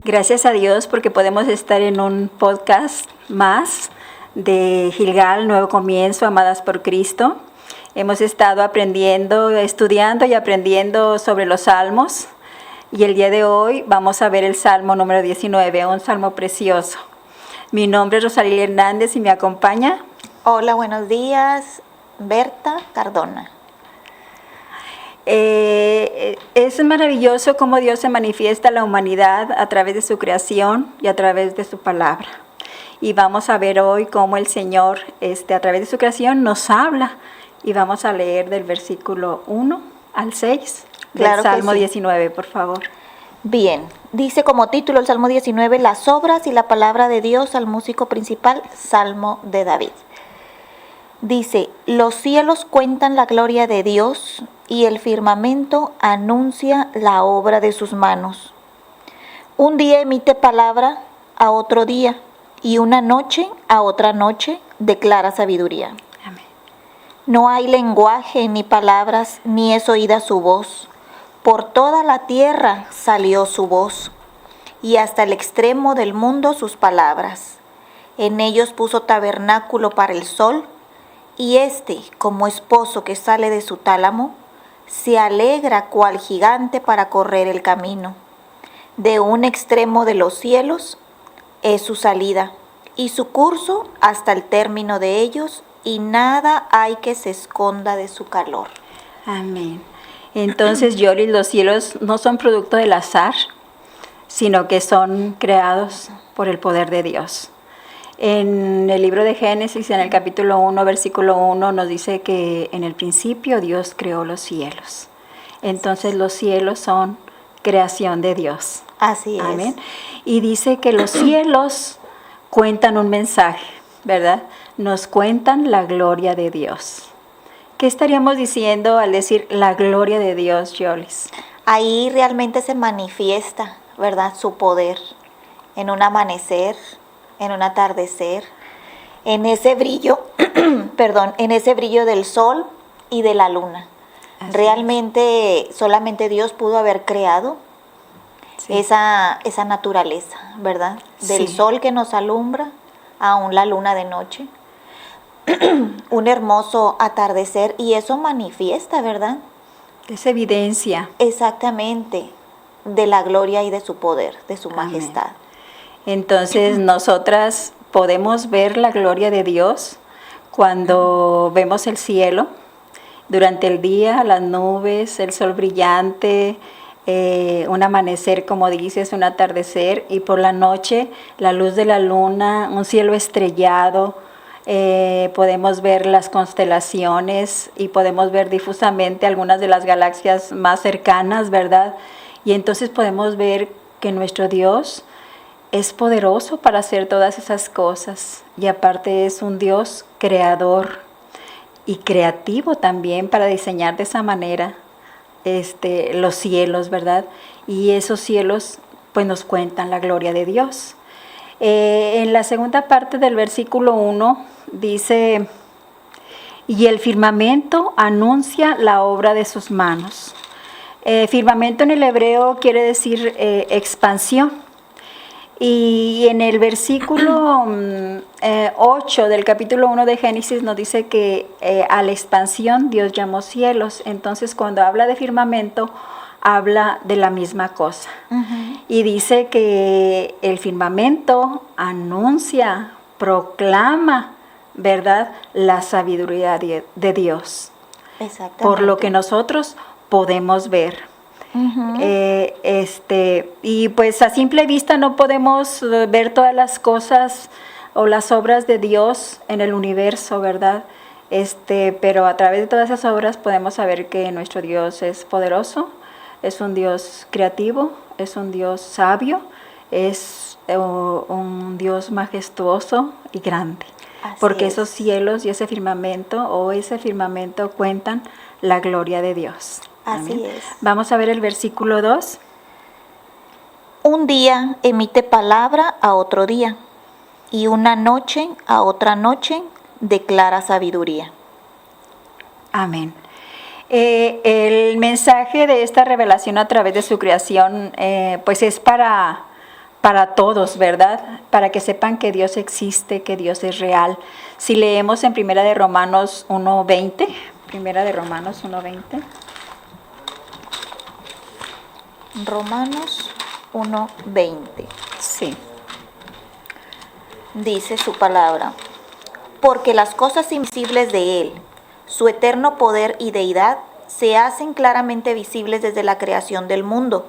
Gracias a Dios porque podemos estar en un podcast más de Gilgal, Nuevo Comienzo, Amadas por Cristo. Hemos estado estudiando y aprendiendo sobre los salmos. Y el día de hoy vamos a ver el Salmo número 19, un salmo precioso. Mi nombre es Rosalía Hernández y me acompaña. Hola, buenos días, Berta Cardona. Es maravilloso cómo Dios se manifiesta a la humanidad a través de su creación y a través de su palabra. Y vamos a ver hoy cómo el Señor, a través de su creación, nos habla. Y vamos a leer del versículo 1 al 6 del Salmo 19, por favor. Bien, dice como título el Salmo 19, las obras y la palabra de Dios al músico principal, Salmo de David. Dice, los cielos cuentan la gloria de Dios y el firmamento anuncia la obra de sus manos. Un día emite palabra a otro día y una noche a otra noche declara sabiduría. Amén. No hay lenguaje ni palabras, ni es oída su voz. Por toda la tierra salió su voz, y hasta el extremo del mundo sus palabras. En ellos puso tabernáculo para el sol, y como esposo que sale de su tálamo, se alegra cual gigante para correr el camino. De un extremo de los cielos es su salida, y su curso hasta el término de ellos, y nada hay que se esconda de su calor. Amén. Entonces, Yoli, los cielos no son producto del azar, sino que son creados por el poder de Dios. En el libro de Génesis, en el capítulo 1, versículo 1, nos dice que en el principio Dios creó los cielos. Entonces, los cielos son creación de Dios. Así es. Amén. Y dice que los cielos cuentan un mensaje, ¿verdad? Nos cuentan la gloria de Dios. ¿Qué estaríamos diciendo al decir la gloria de Dios, Yolis? Ahí realmente se manifiesta, ¿verdad? Su poder en un amanecer, en un atardecer, en ese brillo, en ese brillo del sol y de la luna. Así realmente solamente Dios pudo haber creado esa naturaleza, ¿verdad? Del sol que nos alumbra, aún la luna de noche. Un hermoso atardecer, y eso manifiesta, ¿verdad? Es evidencia. Exactamente, de la gloria y de su poder, de su majestad. Entonces, nosotras podemos ver la gloria de Dios cuando vemos el cielo. Durante el día, las nubes, el sol brillante, un amanecer, como dices, un atardecer, y por la noche, la luz de la luna, un cielo estrellado. Podemos ver las constelaciones y podemos ver difusamente algunas de las galaxias más cercanas, ¿verdad? Y entonces podemos ver que nuestro Dios es poderoso para hacer todas esas cosas, y aparte es un Dios creador y creativo también para diseñar de esa manera los cielos, ¿verdad? Y esos cielos pues nos cuentan la gloria de Dios. En la segunda parte del versículo 1 dice, y el firmamento anuncia la obra de sus manos. Firmamento en el hebreo quiere decir expansión. Y en el versículo 8 del capítulo 1 de Génesis nos dice que a la expansión Dios llamó cielos. Entonces, cuando habla de firmamento, habla de la misma cosa. Uh-huh. Y dice que el firmamento anuncia, proclama, ¿verdad?, la sabiduría de Dios. Exactamente. Por lo que nosotros podemos ver. Uh-huh. Y pues a simple vista no podemos ver todas las cosas o las obras de Dios en el universo, ¿verdad? Pero a través de todas esas obras podemos saber que nuestro Dios es poderoso, es un Dios creativo, es un Dios sabio, es un Dios majestuoso y grande. Porque esos cielos y ese firmamento cuentan la gloria de Dios. Así Amén. es. Vamos a ver el versículo 2. Un día emite palabra a otro día, y una noche a otra noche declara sabiduría. Amén. El mensaje de esta revelación a través de su creación, pues es para para todos, ¿verdad? Para que sepan que Dios existe, que Dios es real. Si leemos en Primera de Romanos 1:20, Primera de Romanos 1:20. Romanos 1:20. Sí. Dice su palabra: porque las cosas invisibles de Él, su eterno poder y deidad, se hacen claramente visibles desde la creación del mundo,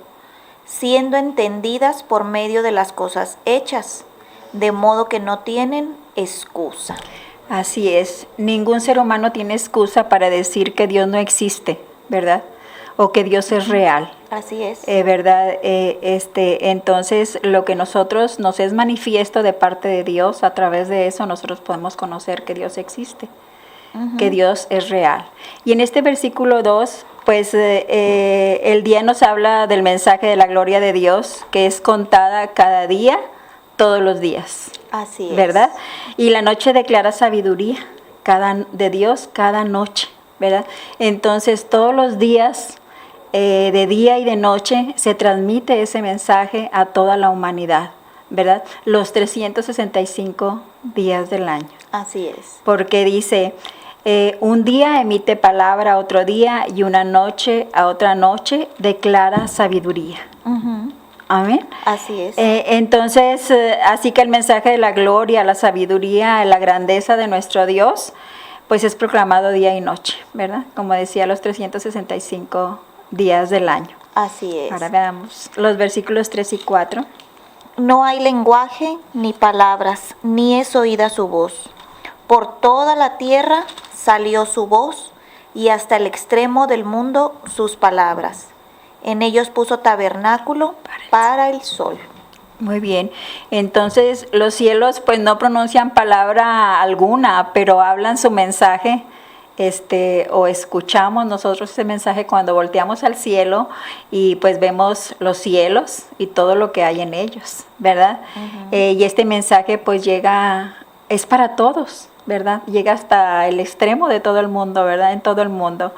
siendo entendidas por medio de las cosas hechas, de modo que no tienen excusa. Así es. Ningún ser humano tiene excusa para decir que Dios no existe, ¿verdad? O que Dios es real. Así es. ¿Verdad? Entonces, lo que nosotros nos es manifiesto de parte de Dios, a través de eso nosotros podemos conocer que Dios existe, que Dios es real. Y en este versículo 2, pues el día nos habla del mensaje de la gloria de Dios, que es contada cada día, todos los días. Así es. ¿Verdad? Y la noche declara sabiduría de Dios cada noche, ¿verdad? Entonces, todos los días, de día y de noche, se transmite ese mensaje a toda la humanidad, ¿verdad? Los 365 días del año. Así es. Porque dice, un día emite palabra a otro día y una noche a otra noche declara sabiduría. Amén. Así es. Entonces, así que el mensaje de la gloria, la sabiduría, la grandeza de nuestro Dios, pues es proclamado día y noche, ¿verdad? Como decía, los 365 días del año. Así es. Ahora veamos los versículos 3 y 4. No hay lenguaje ni palabras, ni es oída su voz. Por toda la tierra salió su voz, y hasta el extremo del mundo sus palabras. En ellos puso tabernáculo para el sol. Muy bien. Entonces, los cielos pues no pronuncian palabra alguna, pero hablan su mensaje, o escuchamos nosotros ese mensaje cuando volteamos al cielo y pues vemos los cielos y todo lo que hay en ellos, ¿verdad? Y este mensaje pues es para todos, ¿verdad? Llega hasta el extremo de todo el mundo, ¿verdad? En todo el mundo.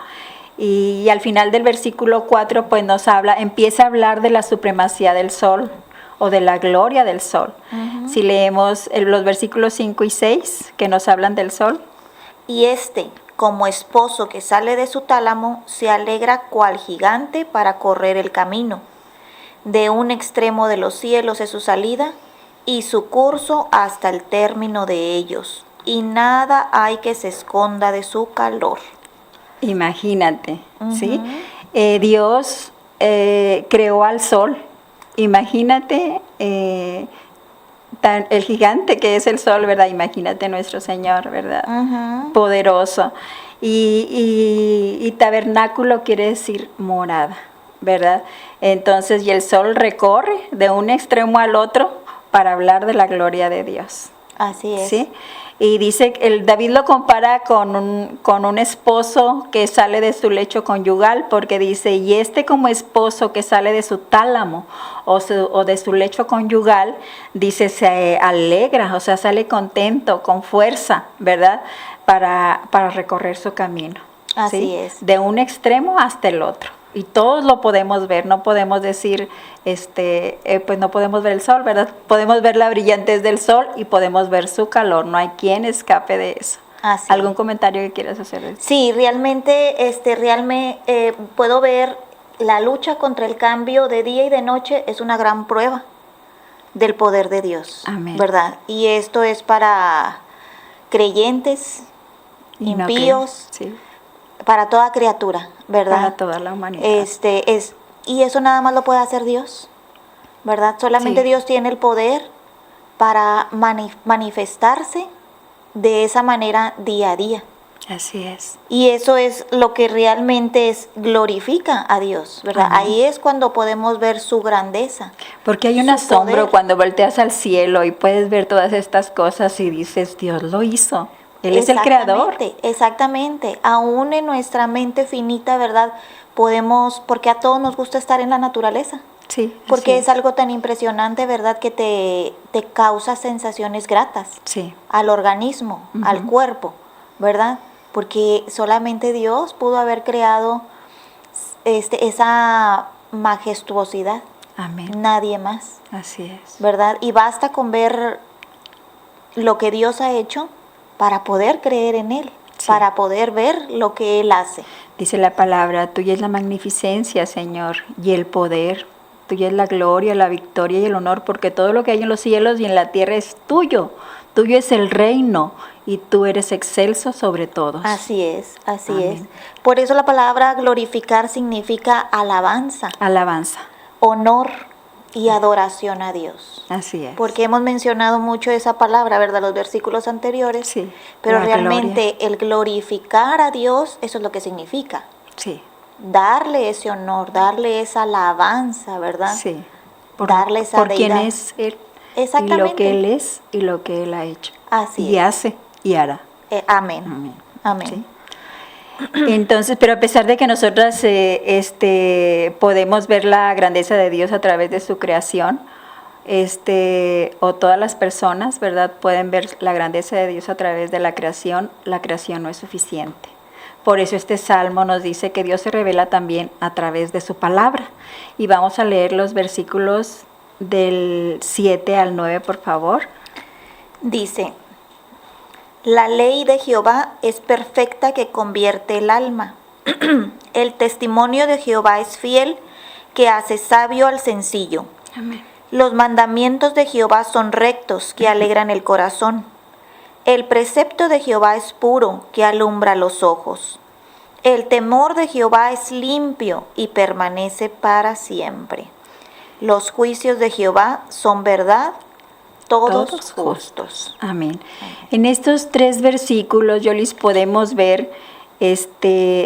Y al final del versículo 4 pues empieza a hablar de la supremacía del sol o de la gloria del sol. Si leemos los versículos 5 y 6 que nos hablan del sol. Y como esposo que sale de su tálamo, se alegra cual gigante para correr el camino. De un extremo de los cielos es su salida, y su curso hasta el término de ellos, y nada hay que se esconda de su calor. Imagínate, ¿sí? Dios creó al sol. Imagínate el gigante que es el sol, ¿verdad? Imagínate nuestro Señor, ¿verdad? Poderoso. Y tabernáculo quiere decir morada, ¿verdad? Entonces, y el sol recorre de un extremo al otro para hablar de la gloria de Dios. Así es. ¿Sí? Y dice, David lo compara con un esposo que sale de su lecho conyugal, porque dice, y como esposo que sale de su tálamo o de su lecho conyugal, dice, se alegra, o sea, sale contento, con fuerza, ¿verdad? Para recorrer su camino. Así ¿sí? es. De un extremo hasta el otro. Y todos lo podemos ver, no podemos decir, pues no podemos ver el sol, ¿verdad? Podemos ver la brillantez del sol y podemos ver su calor, no hay quien escape de eso. Así. ¿Algún comentario que quieras hacer? Sí, realmente, puedo ver la lucha contra el cambio de día y de noche es una gran prueba del poder de Dios. Amén. ¿Verdad? Y esto es para creyentes, impíos, sí. Para toda criatura, ¿verdad? Para toda la humanidad. Y eso nada más lo puede hacer Dios, ¿verdad? Solamente sí. Dios tiene el poder para manifestarse de esa manera día a día. Así es. Y eso es lo que realmente glorifica a Dios, ¿verdad? Amén. Ahí es cuando podemos ver su grandeza. Porque hay un asombro cuando volteas al cielo y puedes ver todas estas cosas y dices, Dios lo hizo. Él es el creador. Exactamente. Aún en nuestra mente finita, ¿verdad? Porque a todos nos gusta estar en la naturaleza. Sí. Porque es algo tan impresionante, ¿verdad? Que te causa sensaciones gratas. Sí. Al organismo, al cuerpo, ¿verdad? Porque solamente Dios pudo haber creado esa majestuosidad. Amén. nadie más, Así es. ¿verdad? Y basta con ver lo que Dios ha hecho para poder creer en Él, Sí. para poder ver lo que Él hace. Dice la palabra, tuya es la magnificencia, Señor, y el poder. Tuya es la gloria, la victoria y el honor, porque todo lo que hay en los cielos y en la tierra es tuyo. Tuyo es el reino y tú eres excelso sobre todos. Así es, así Amén. es. Por eso la palabra glorificar significa alabanza, Alabanza. honor y adoración a Dios. Así es. Porque hemos mencionado mucho esa palabra, ¿verdad? Los versículos anteriores. Sí, Pero la realmente el glorificar a Dios, eso es lo que significa. Sí, Darle ese honor, darle esa alabanza, ¿verdad? sí. Darle esa por quién deidad. es Él. Y Exactamente. lo que Él es y lo que Él ha hecho. Así y es. hace y hará. Amén. Amén. Amén. ¿Sí? Entonces, pero a pesar de que nosotras podemos ver la grandeza de Dios a través de su creación, o todas las personas, ¿verdad?, pueden ver la grandeza de Dios a través de la creación no es suficiente. Por eso este salmo nos dice que Dios se revela también a través de su palabra. Y vamos a leer los versículos del 7 al 9, por favor. Dice, la ley de Jehová es perfecta que convierte el alma. El testimonio de Jehová es fiel que hace sabio al sencillo. Amén. Los mandamientos de Jehová son rectos que alegran el corazón. El precepto de Jehová es puro que alumbra los ojos. El temor de Jehová es limpio y permanece para siempre. Los juicios de Jehová son verdad, todos justos. Amén. En estos 3 versículos, Yolis, podemos ver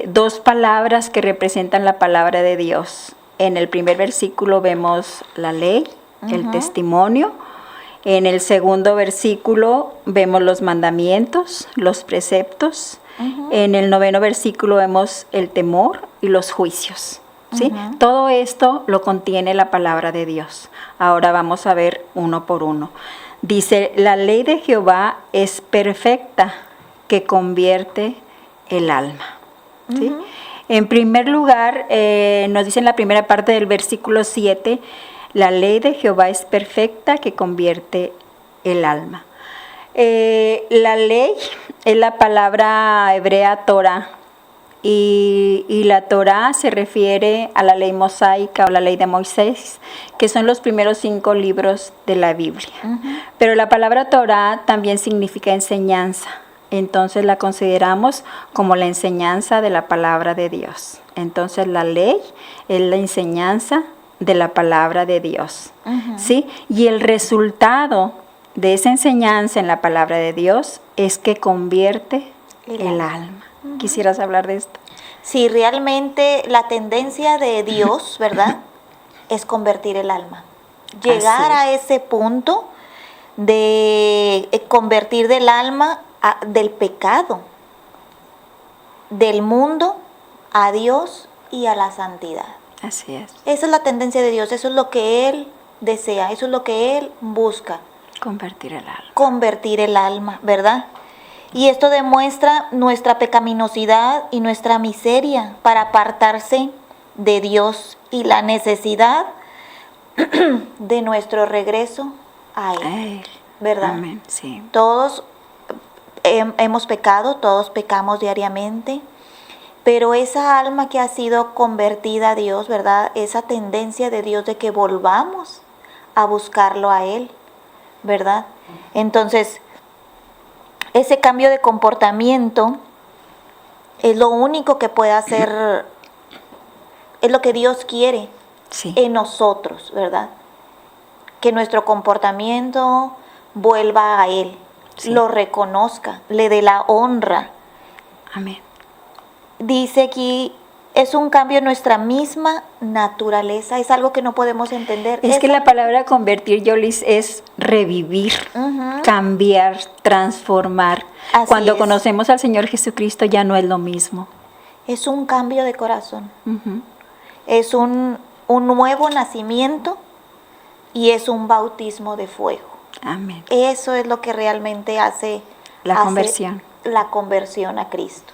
dos palabras que representan la palabra de Dios. En el primer versículo vemos la ley, el testimonio. En el segundo versículo vemos los mandamientos, los preceptos. En el 9º versículo vemos el temor y los juicios. ¿Sí? Todo esto lo contiene la palabra de Dios. Ahora vamos a ver uno por uno. Dice, la ley de Jehová es perfecta que convierte el alma. ¿Sí? En primer lugar, nos dice en la primera parte del versículo 7, la ley de Jehová es perfecta que convierte el alma. La ley es la palabra hebrea Torah. Y la Torá se refiere a la ley mosaica o la ley de Moisés, que son los primeros 5 libros de la Biblia. Pero la palabra Torá también significa enseñanza. Entonces la consideramos como la enseñanza de la palabra de Dios. Entonces la ley es la enseñanza de la palabra de Dios. ¿Sí? Y el resultado de esa enseñanza en la palabra de Dios es que convierte el alma. ¿Quisieras hablar de esto? Sí, realmente la tendencia de Dios, ¿verdad?, es convertir el alma. Llegar a ese punto de convertir del alma del pecado, del mundo, a Dios y a la santidad. Así es. Esa es la tendencia de Dios, eso es lo que Él desea, eso es lo que Él busca. Convertir el alma. Convertir el alma, ¿verdad? Y esto demuestra nuestra pecaminosidad y nuestra miseria para apartarse de Dios y la necesidad de nuestro regreso a Él, ¿verdad? Amén, sí. Todos hemos pecado, todos pecamos diariamente, pero esa alma que ha sido convertida a Dios, ¿verdad? Esa tendencia de Dios de que volvamos a buscarlo a Él, ¿verdad? Entonces, ese cambio de comportamiento es lo único que puede hacer, es lo que Dios quiere en nosotros, ¿verdad? Que nuestro comportamiento vuelva a Él, lo reconozca, le dé la honra. Amén. Dice aquí, es un cambio en nuestra misma naturaleza, es algo que no podemos entender. Es que la palabra convertir, Yolis, es revivir, cambiar, transformar. Así Cuando es. conocemos al Señor Jesucristo ya no es lo mismo. Es un cambio de corazón, es un nuevo nacimiento y es un bautismo de fuego. Amén. Eso es lo que realmente hace La conversión. La conversión a Cristo.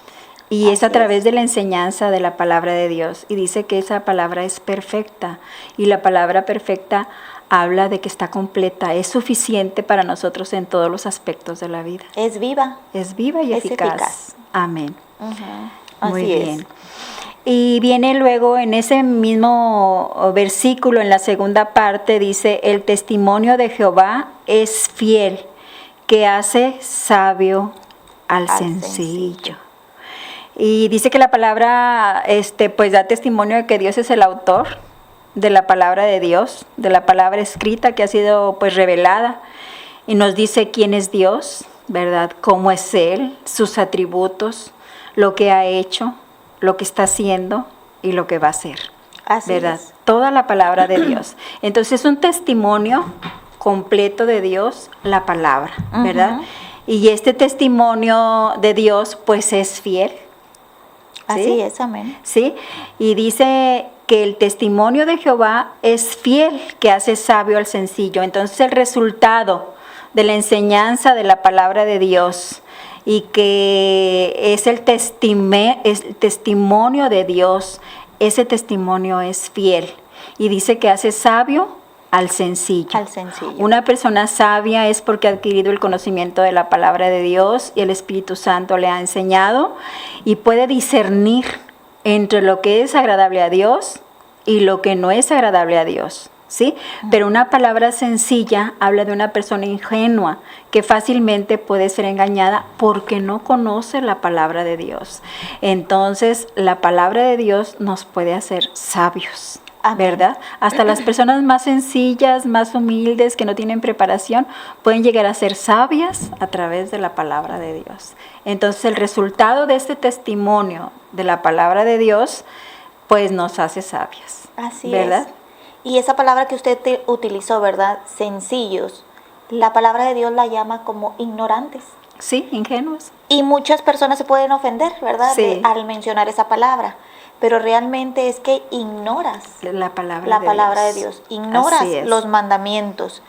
Y es a Así través es. de la enseñanza de la palabra de Dios. Y dice que esa palabra es perfecta. Y la palabra perfecta habla de que está completa, es suficiente para nosotros en todos los aspectos de la vida. Es viva. Es viva y Es eficaz. eficaz. Amén. Muy Así bien. es. Y viene luego en ese mismo versículo, en la segunda parte, dice, el testimonio de Jehová es fiel, que hace sabio al sencillo. Y dice que la palabra pues da testimonio de que Dios es el autor de la palabra de Dios, de la palabra escrita que ha sido pues revelada. Y nos dice quién es Dios, ¿verdad? Cómo es Él, sus atributos, lo que ha hecho, lo que está haciendo y lo que va a hacer. Así ¿Verdad? es. Toda la palabra de Dios. Entonces es un testimonio completo de Dios, la palabra, ¿verdad? Ujú. Y este testimonio de Dios pues es fiel. Así ¿sí? es, amén. ¿Sí? Y dice que el testimonio de Jehová es fiel, que hace sabio al sencillo. Entonces el resultado de la enseñanza de la palabra de Dios y que es el testimonio de Dios, ese testimonio es fiel. Y dice que hace sabio al sencillo. Al sencillo. Una persona sabia es porque ha adquirido el conocimiento de la palabra de Dios y el Espíritu Santo le ha enseñado y puede discernir entre lo que es agradable a Dios y lo que no es agradable a Dios, ¿sí? Pero una palabra sencilla habla de una persona ingenua que fácilmente puede ser engañada porque no conoce la palabra de Dios. Entonces, la palabra de Dios nos puede hacer sabios. Amén. ¿Verdad? Hasta las personas más sencillas, más humildes, que no tienen preparación, pueden llegar a ser sabias a través de la palabra de Dios. Entonces, el resultado de este testimonio de la palabra de Dios, pues nos hace sabias. Así ¿verdad? es. Y esa palabra que usted utilizó, ¿verdad? Sencillos. La palabra de Dios la llama como ignorantes. Sí, ingenuos. Y muchas personas se pueden ofender, ¿verdad? Sí. Al mencionar esa palabra. Pero realmente es que ignoras La palabra, la de, palabra Dios. de Dios. Ignoras Así es. los mandamientos,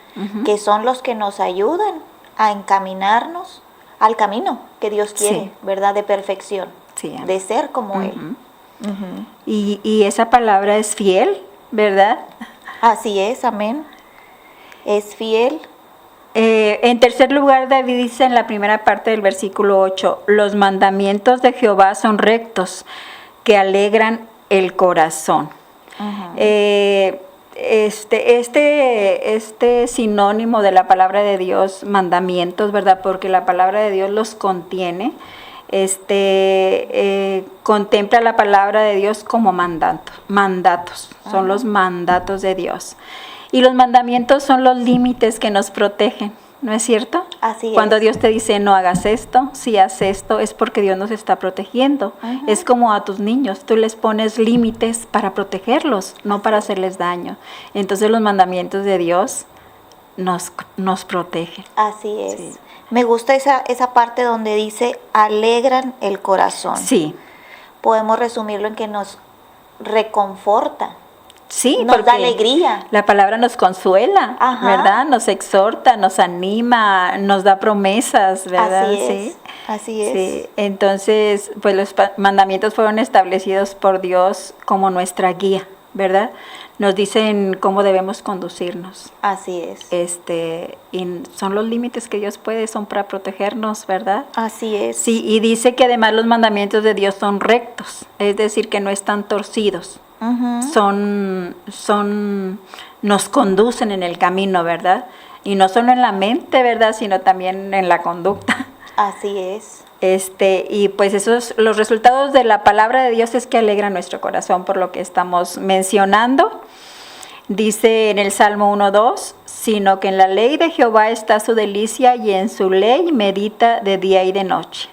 que son los que nos ayudan a encaminarnos al camino que Dios quiere, Sí. ¿verdad? De perfección, Sí, amén. de ser como Él. Ujú. Y esa palabra es fiel, ¿verdad? Así es, amén. Es fiel. En tercer lugar, David dice en la primera parte del versículo 8, los mandamientos de Jehová son rectos, que alegran el corazón. Este sinónimo de la palabra de Dios, mandamientos, ¿verdad? Porque la palabra de Dios los contiene, contempla la palabra de Dios como mandatos, son los mandatos de Dios. Y los mandamientos son los límites que nos protegen, ¿no es cierto? Así Cuando es. Dios te dice no hagas esto, si haces esto, es porque Dios nos está protegiendo. Es como a tus niños, tú les pones límites para protegerlos, no para hacerles daño. Entonces los mandamientos de Dios nos protegen. Así es. Sí. Me gusta esa parte donde dice alegran el corazón. Sí, Podemos resumirlo en que nos reconforta. sí, Nos porque da alegría. la palabra nos consuela, Ajá. ¿verdad? Nos exhorta, nos anima, nos da promesas, ¿verdad? Así es. Sí. Así es. Sí, entonces, pues los mandamientos fueron establecidos por Dios como nuestra guía, ¿verdad? Nos dicen cómo debemos conducirnos. Así es. Y son los límites que Dios puede, son para protegernos, ¿verdad? Así es. Sí, y dice que además los mandamientos de Dios son rectos, es decir, que no están torcidos. Nos conducen en el camino, ¿verdad? Y no solo en la mente, ¿verdad? Sino también en la conducta. Así es. Y pues los resultados de la palabra de Dios es que alegra nuestro corazón por lo que estamos mencionando. Dice en el Salmo 1:2, sino que en la ley de Jehová está su delicia y en su ley medita de día y de noche.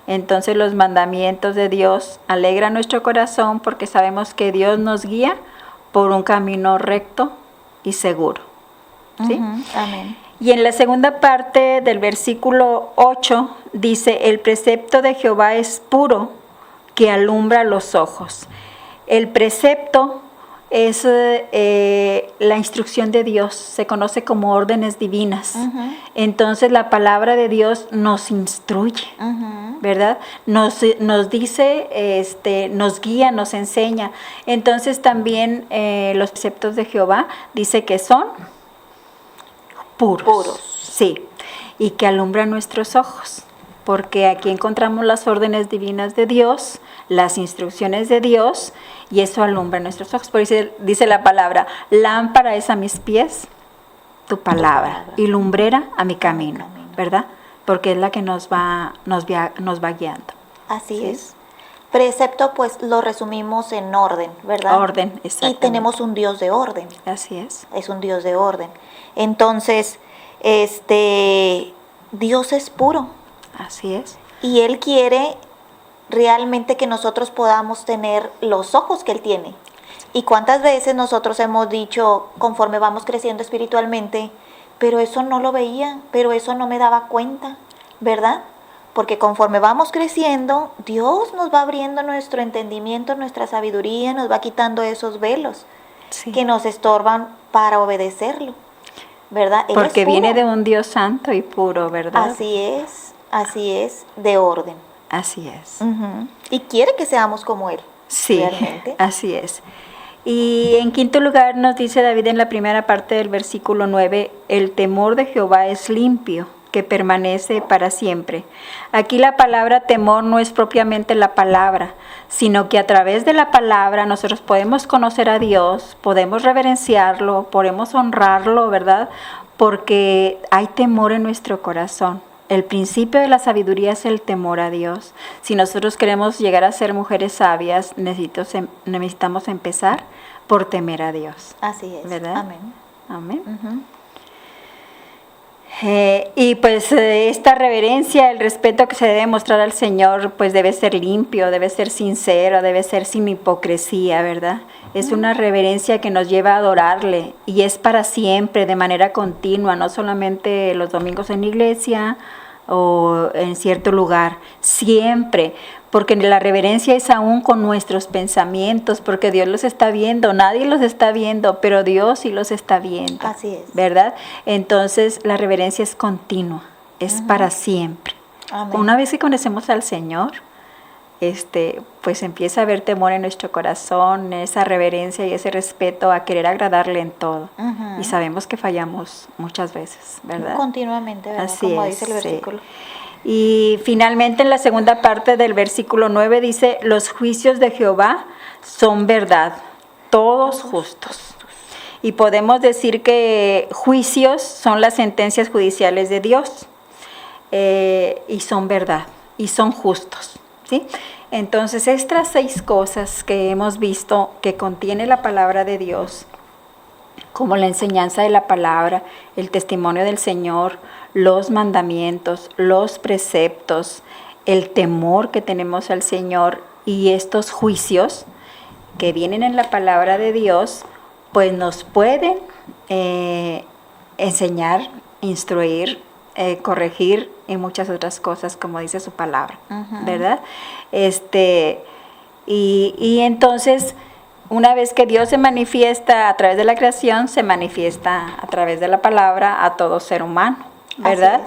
Entonces los mandamientos de Dios alegran nuestro corazón porque sabemos que Dios nos guía por un camino recto y seguro. ¿Sí? Amén. Y en la segunda parte del versículo 8 dice, el precepto de Jehová es puro, que alumbra los ojos. El precepto es la instrucción de Dios, se conoce como órdenes divinas. Entonces la palabra de Dios nos instruye, ¿verdad? Nos dice, nos guía, nos enseña. Entonces también los preceptos de Jehová dice que son puros. Sí, y que alumbran nuestros ojos, porque aquí encontramos las órdenes divinas de Dios, las instrucciones de Dios, y eso alumbra nuestros ojos. Por eso dice la palabra, lámpara es a mis pies tu palabra, y lumbrera a mi camino, ¿verdad? Porque es la que nos va guiando. Así ¿Sí? es. Precepto, pues lo resumimos en orden, ¿verdad? Orden, exactamente. Y tenemos un Dios de orden. Así es. Es un Dios de orden. Entonces, Dios es puro. Así es. Y Él quiere realmente que nosotros podamos tener los ojos que Él tiene. Y cuántas veces nosotros hemos dicho, conforme vamos creciendo espiritualmente, pero eso no lo veía, pero eso no me daba cuenta, ¿verdad? Porque conforme vamos creciendo, Dios nos va abriendo nuestro entendimiento, nuestra sabiduría, nos va quitando esos velos Sí. que nos estorban para obedecerlo, ¿verdad? Él Porque es puro. viene de un Dios santo y puro, ¿verdad? Así es, de orden. Así es. Ujú. Y quiere que seamos como Él, Sí, realmente. así es. Y en quinto lugar nos dice David en la primera parte del versículo 9, el temor de Jehová es limpio, que permanece para siempre. Aquí la palabra temor no es propiamente la palabra, sino que a través de la palabra nosotros podemos conocer a Dios, podemos reverenciarlo, podemos honrarlo, ¿verdad? Porque hay temor en nuestro corazón. El principio de la sabiduría es el temor a Dios. Si nosotros queremos llegar a ser mujeres sabias, necesitamos empezar por temer a Dios. Así es. ¿Verdad? Amén. Amén. Ujú. Y pues esta reverencia, el respeto que se debe mostrar al Señor, pues debe ser limpio, debe ser sincero, debe ser sin hipocresía, ¿verdad? Es una reverencia que nos lleva a adorarle y es para siempre, de manera continua, no solamente los domingos en la iglesia o en cierto lugar, siempre, porque la reverencia es aún con nuestros pensamientos, porque Dios los está viendo, nadie los está viendo, pero Dios sí los está viendo. Así es. ¿Verdad? Entonces la reverencia es continua, es para siempre. Amén. Una vez que conocemos al Señor, pues empieza a haber temor en nuestro corazón, esa reverencia y ese respeto a querer agradarle en todo. Ujú. Y sabemos que fallamos muchas veces, ¿verdad? Continuamente, ¿verdad? Así Como es, dice el sí. versículo. Y finalmente en la segunda parte del versículo 9 dice, los juicios de Jehová son verdad, todos justos. Y podemos decir que juicios son las sentencias judiciales de Dios y son verdad y son justos, ¿sí? Entonces estas 6 cosas que hemos visto que contiene la palabra de Dios, como la enseñanza de la palabra, el testimonio del Señor, los mandamientos, los preceptos, el temor que tenemos al Señor y estos juicios que vienen en la palabra de Dios, pues nos pueden enseñar, instruir, corregir y muchas otras cosas, como dice su palabra, ¿verdad? Y entonces, una vez que Dios se manifiesta a través de la creación, se manifiesta a través de la palabra a todo ser humano, ¿verdad?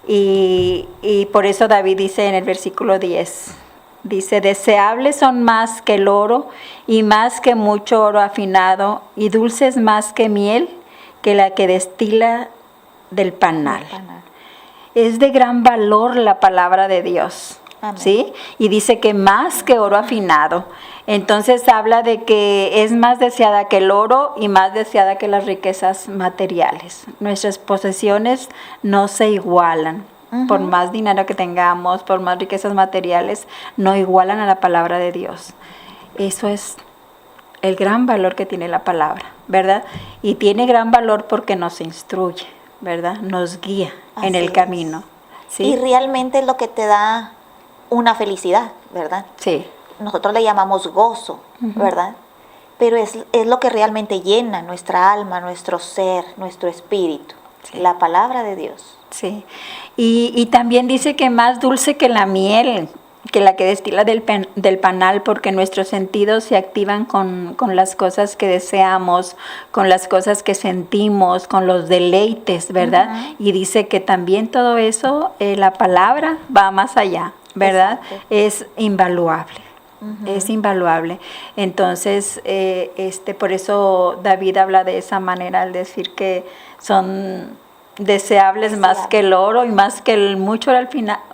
Y por eso David dice en el versículo 10, dice, deseables son más que el oro y más que mucho oro afinado y dulces más que miel que la que destila del panal. Es de gran valor la palabra de Dios. Amén. ¿Sí? Y dice que más que oro afinado. Entonces habla de que es más deseada que el oro y más deseada que las riquezas materiales. Nuestras posesiones no se igualan. Por más dinero que tengamos, por más riquezas materiales, no igualan a la palabra de Dios. Eso es el gran valor que tiene la palabra, ¿verdad? Y tiene gran valor porque nos instruye, ¿verdad? Nos guía en Así el es. camino. ¿Sí? Y realmente es lo que te da una felicidad, ¿verdad? Sí. Nosotros le llamamos gozo, ¿verdad? Pero es lo que realmente llena nuestra alma, nuestro ser, nuestro espíritu. Sí. La palabra de Dios. Sí, y también dice que más dulce que la miel, que la que destila del panal, porque nuestros sentidos se activan con las cosas que deseamos, con las cosas que sentimos, con los deleites, ¿verdad? Ujú. Y dice que también todo eso, la palabra va más allá, ¿verdad? Exacto. Es invaluable. Ujú. Es invaluable. Entonces, por eso David habla de esa manera al decir que son deseables más que el oro y más que el mucho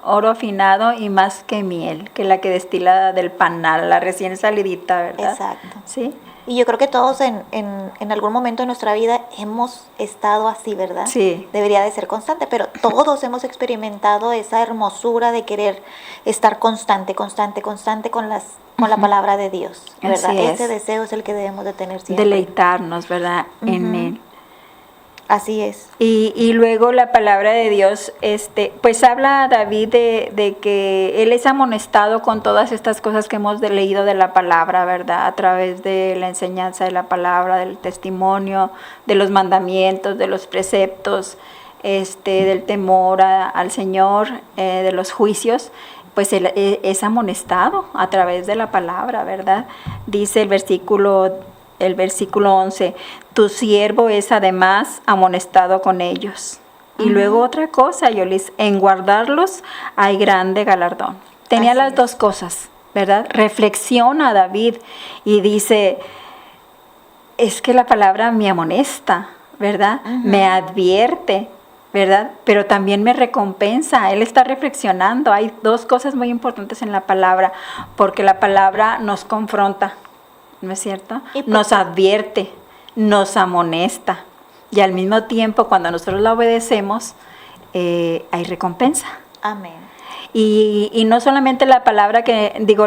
oro afinado y más que miel, que la que destila del panal, la recién salidita, ¿verdad? Exacto. Sí, Y yo creo que todos en algún momento de nuestra vida hemos estado así, ¿verdad? sí, Debería de ser constante, pero todos hemos experimentado esa hermosura de querer estar constante con la palabra de Dios, ¿verdad? Así es. Ese deseo es el que debemos de tener siempre. deleitarnos, ¿verdad? En Ujú. él. Así es. Y luego la palabra de Dios, pues habla David de que él es amonestado con todas estas cosas que hemos leído de la palabra, ¿verdad? A través de la enseñanza de la palabra, del testimonio, de los mandamientos, de los preceptos, del temor al Señor, de los juicios. Pues él es amonestado a través de la palabra, ¿verdad? Dice el versículo 11, tu siervo es además amonestado con ellos. Y luego otra cosa, Yolis, en guardarlos hay grande galardón. Tenía Así las es. dos cosas, ¿verdad? Reflexiona David y dice, es que la palabra me amonesta, ¿verdad? Ujú. Me advierte, ¿verdad? Pero también me recompensa. Él está reflexionando. Hay dos cosas muy importantes en la palabra, porque la palabra nos confronta, ¿no es cierto? ¿Y por Nos qué? advierte, nos amonesta. Y al mismo tiempo, cuando nosotros la obedecemos, hay recompensa. Amén. Y no solamente la palabra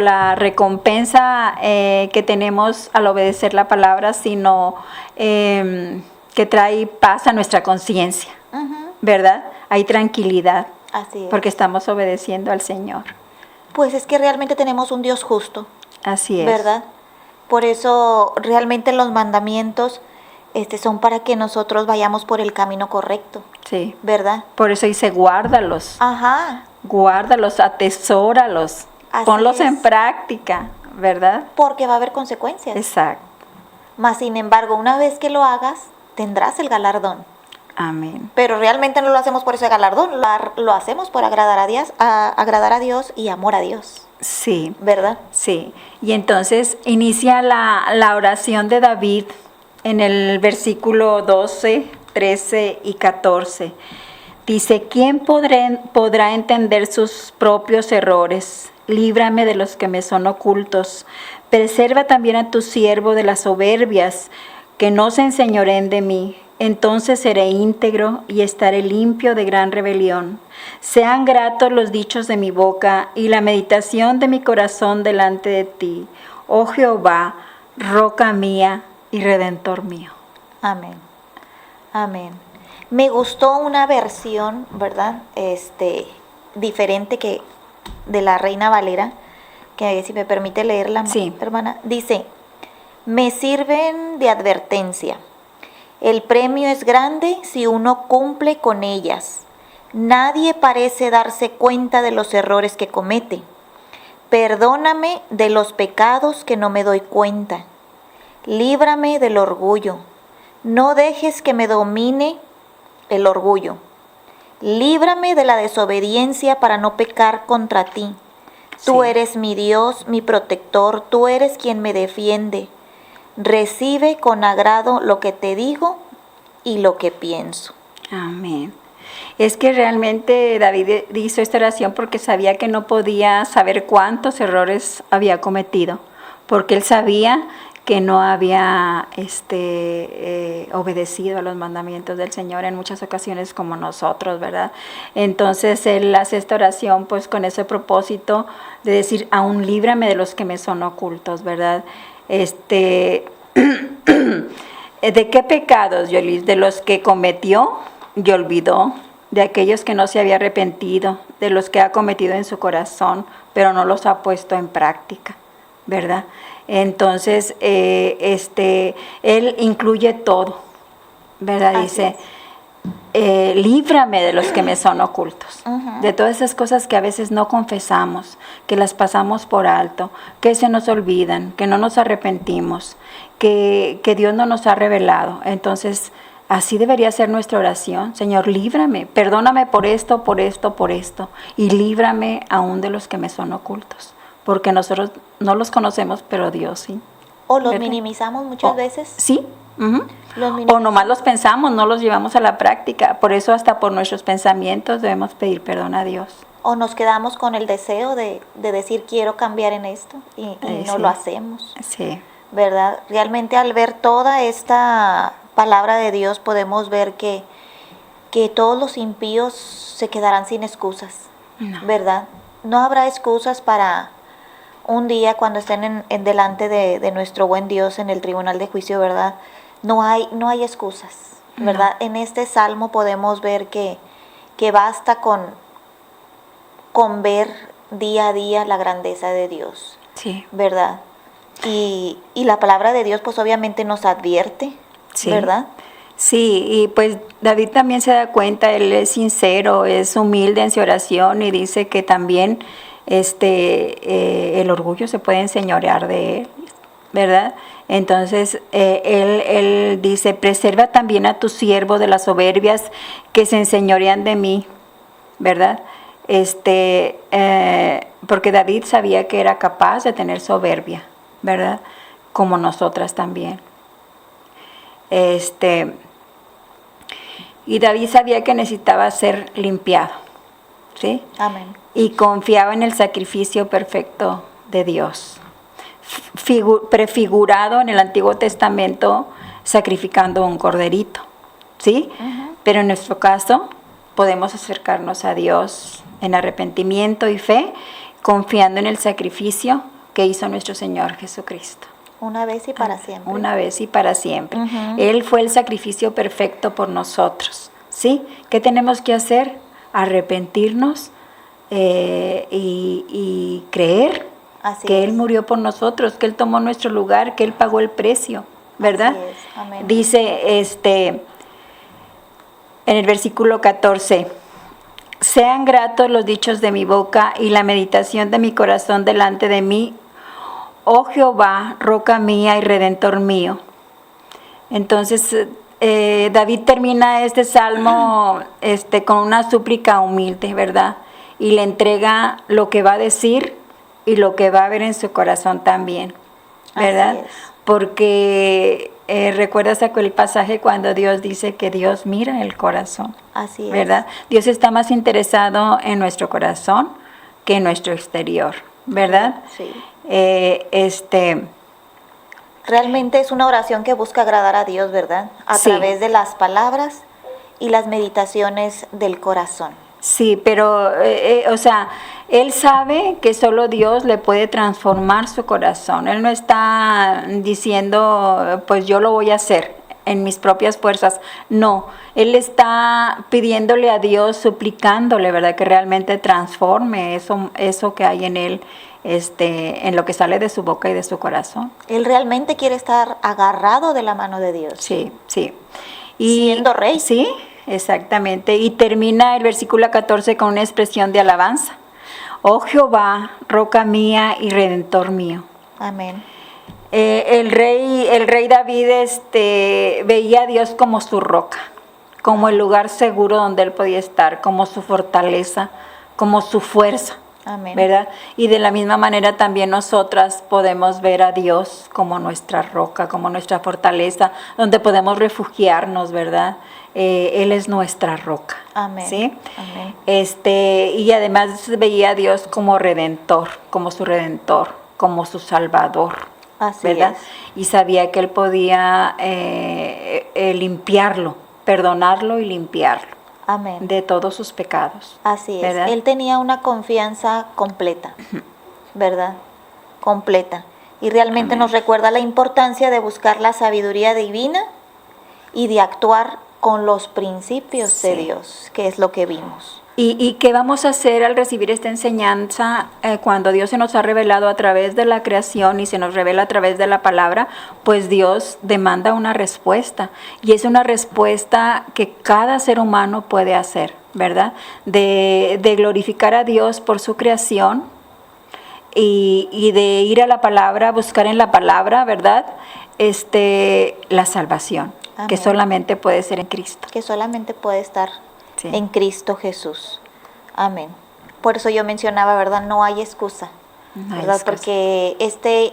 la recompensa que tenemos al obedecer la palabra, sino que trae paz a nuestra conciencia, Ujú. ¿verdad? Hay tranquilidad, Así es. porque estamos obedeciendo al Señor. Pues es que realmente tenemos un Dios justo, Así es. ¿verdad? Por eso realmente los mandamientos son para que nosotros vayamos por el camino correcto, Sí. ¿verdad? Por eso dice, guárdalos, Ajá, atesóralos, Así ponlos en es. práctica, ¿verdad? porque va a haber consecuencias. Exacto. Mas, sin embargo, una vez que lo hagas, tendrás el galardón. Amén. Pero realmente no lo hacemos por ese galardón, lo hacemos por agradar a Dios y amor a Dios, Sí. ¿verdad? Sí, y entonces inicia la oración de David en el versículo 12, 13 y 14. Dice, ¿quién podrá entender sus propios errores? Líbrame de los que me son ocultos. Preserva también a tu siervo de las soberbias, que no se enseñoreen de mí. Entonces seré íntegro y estaré limpio de gran rebelión. Sean gratos los dichos de mi boca y la meditación de mi corazón delante de ti, oh Jehová, roca mía y redentor mío. Amén. Amén. Me gustó una versión, ¿verdad? Diferente que de la Reina Valera, que si me permite leerla, Sí. hermana, dice, me sirven de advertencia. El premio es grande si uno cumple con ellas. Nadie parece darse cuenta de los errores que comete. Perdóname de los pecados que no me doy cuenta. Líbrame del orgullo. No dejes que me domine el orgullo. Líbrame de la desobediencia para no pecar contra ti. Tú Sí. eres mi Dios, mi protector, tú eres quien me defiende. Recibe con agrado lo que te digo y lo que pienso. Amén. Es que realmente David hizo esta oración porque sabía que no podía saber cuántos errores había cometido, porque él sabía que no había obedecido a los mandamientos del Señor en muchas ocasiones como nosotros, ¿verdad? Entonces él hace esta oración pues con ese propósito de decir, aún líbrame de los que me son ocultos, ¿verdad? ¿De qué pecados, Yolis? De los que cometió y olvidó, de aquellos que no se había arrepentido, de los que ha cometido en su corazón, pero no los ha puesto en práctica, ¿verdad? Entonces, él incluye todo, ¿verdad? Así Dice, es. líbrame de los que me son ocultos, Ujú. de todas esas cosas que a veces no confesamos, que las pasamos por alto, que se nos olvidan, que no nos arrepentimos, que Dios no nos ha revelado. Entonces, así debería ser nuestra oración. Señor, líbrame, perdóname por esto, por esto, por esto, y líbrame aún de los que me son ocultos, porque nosotros no los conocemos, pero Dios sí. O los ¿Verdad? minimizamos muchas veces. Sí. Ujú. Los O minimizamos. nomás los pensamos, no los llevamos a la práctica. Por eso hasta por nuestros pensamientos debemos pedir perdón a Dios. O nos quedamos con el deseo de decir quiero cambiar en esto y no Sí. lo hacemos, Sí, ¿verdad? Realmente al ver toda esta palabra de Dios podemos ver que todos los impíos se quedarán sin excusas, no. ¿verdad? No habrá excusas para un día cuando estén en delante de nuestro buen Dios en el tribunal de juicio, ¿verdad? No hay excusas, ¿verdad? En este salmo podemos ver que basta con ver día a día la grandeza de Dios, Sí, ¿verdad? Y la palabra de Dios pues obviamente nos advierte, sí. ¿verdad? Sí, y pues David también se da cuenta, él es sincero, es humilde en su oración y dice que también el orgullo se puede enseñorear de él, ¿verdad? Entonces él dice, preserva también a tu siervo de las soberbias que se enseñorean de mí, ¿verdad? Porque David sabía que era capaz de tener soberbia, ¿verdad? Como nosotras también. Y David sabía que necesitaba ser limpiado, ¿sí? Amén. Y confiaba en el sacrificio perfecto de Dios, prefigurado en el Antiguo Testamento sacrificando un corderito, ¿sí? Ujú. Pero en nuestro caso podemos acercarnos a Dios en arrepentimiento y fe, confiando en el sacrificio que hizo nuestro Señor Jesucristo. Una vez y para siempre. Una vez y para siempre. Ujú. Él fue el sacrificio perfecto por nosotros, ¿sí? ¿Qué tenemos que hacer? Arrepentirnos y creer Así que es. Él murió por nosotros, que Él tomó nuestro lugar, que Él pagó el precio, ¿verdad? Así es. Amén. Dice en el versículo 14, sean gratos los dichos de mi boca y la meditación de mi corazón delante de mí, oh Jehová, roca mía y redentor mío. Entonces David termina este salmo con una súplica humilde, ¿verdad? Y le entrega lo que va a decir y lo que va a ver en su corazón también, ¿verdad? Así es. Porque recuerdas aquel pasaje cuando Dios dice que Dios mira el corazón, Así es. ¿verdad? Dios está más interesado en nuestro corazón que en nuestro exterior, ¿verdad? Sí. Realmente es una oración que busca agradar a Dios, ¿verdad? A Sí. través de las palabras y las meditaciones del corazón. Sí, pero, Él sabe que solo Dios le puede transformar su corazón. Él no está diciendo, pues yo lo voy a hacer en mis propias fuerzas. No, Él está pidiéndole a Dios, suplicándole, ¿verdad? Que realmente transforme eso que hay en Él, en lo que sale de su boca y de su corazón. Él realmente quiere estar agarrado de la mano de Dios. Sí, sí. Siendo rey. Sí, exactamente. Y termina el versículo 14 con una expresión de alabanza. Oh Jehová, roca mía y redentor mío. Amén. El rey David veía a Dios como su roca, como el lugar seguro donde él podía estar, como su fortaleza, como su fuerza. Amén. ¿Verdad? Y de la misma manera también nosotras podemos ver a Dios como nuestra roca, como nuestra fortaleza, donde podemos refugiarnos, ¿verdad? Él es nuestra roca. Amén. ¿Sí? Amén. Y además veía a Dios como redentor, como su redentor, como su salvador. Así ¿verdad? es. Y sabía que él podía limpiarlo, perdonarlo y limpiarlo Amén. de todos sus pecados. Así es. ¿verdad? Él tenía una confianza completa, ¿verdad? Completa. Y realmente Amén. nos recuerda la importancia de buscar la sabiduría divina y de actuar con los principios de Sí. Dios, que es lo que vimos. ¿Y qué vamos a hacer al recibir esta enseñanza cuando Dios se nos ha revelado a través de la creación y se nos revela a través de la palabra? Pues Dios demanda una respuesta, y es una respuesta que cada ser humano puede hacer, ¿verdad? De glorificar a Dios por su creación y de ir a la palabra, buscar en la palabra, ¿verdad? La salvación, Amén. que solamente puede ser en Cristo. Que solamente puede estar Sí. en Cristo Jesús. Amén. Por eso yo mencionaba, ¿verdad? No hay excusa, No hay ¿verdad? excusa. Porque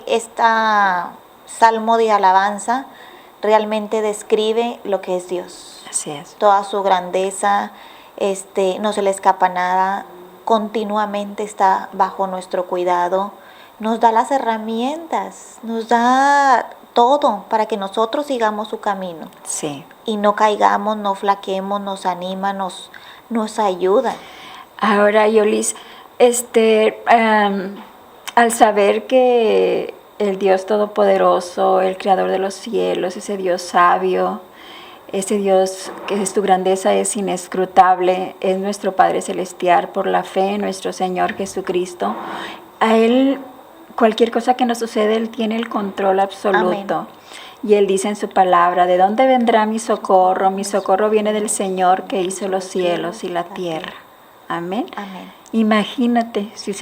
esta salmo de alabanza realmente describe lo que es Dios. Así es. Toda su grandeza, no se le escapa nada, continuamente está bajo nuestro cuidado, nos da las herramientas, nos da todo para que nosotros sigamos su camino Sí. y no caigamos, no flaquemos, nos anima, nos ayuda. Ahora, Yolis, al saber que el Dios Todopoderoso, el Creador de los cielos, ese Dios sabio, ese Dios que su grandeza es inescrutable, es nuestro Padre Celestial, por la fe en nuestro Señor Jesucristo, a Él, cualquier cosa que nos sucede, Él tiene el control absoluto. Amén. Y Él dice en su palabra, ¿de dónde vendrá mi socorro? Mi socorro viene del Señor que hizo los cielos y la tierra. Amén. Amén. Imagínate, si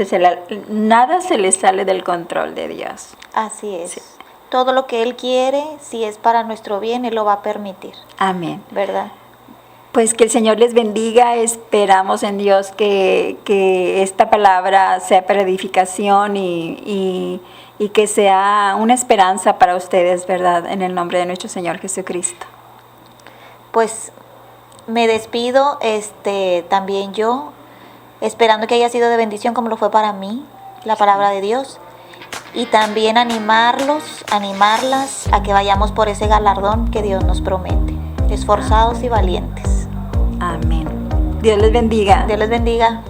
nada se le sale del control de Dios. Así es. Sí. Todo lo que Él quiere, si es para nuestro bien, Él lo va a permitir, Amén. ¿verdad? Pues que el Señor les bendiga. Esperamos en Dios que esta palabra sea para edificación y que sea una esperanza para ustedes, ¿verdad? En el nombre de nuestro Señor Jesucristo. Pues me despido, también yo, esperando que haya sido de bendición como lo fue para mí, la palabra de Dios. Y también animarlas a que vayamos por ese galardón que Dios nos promete. Esforzados y valientes. Amén. Dios les bendiga. Dios les bendiga.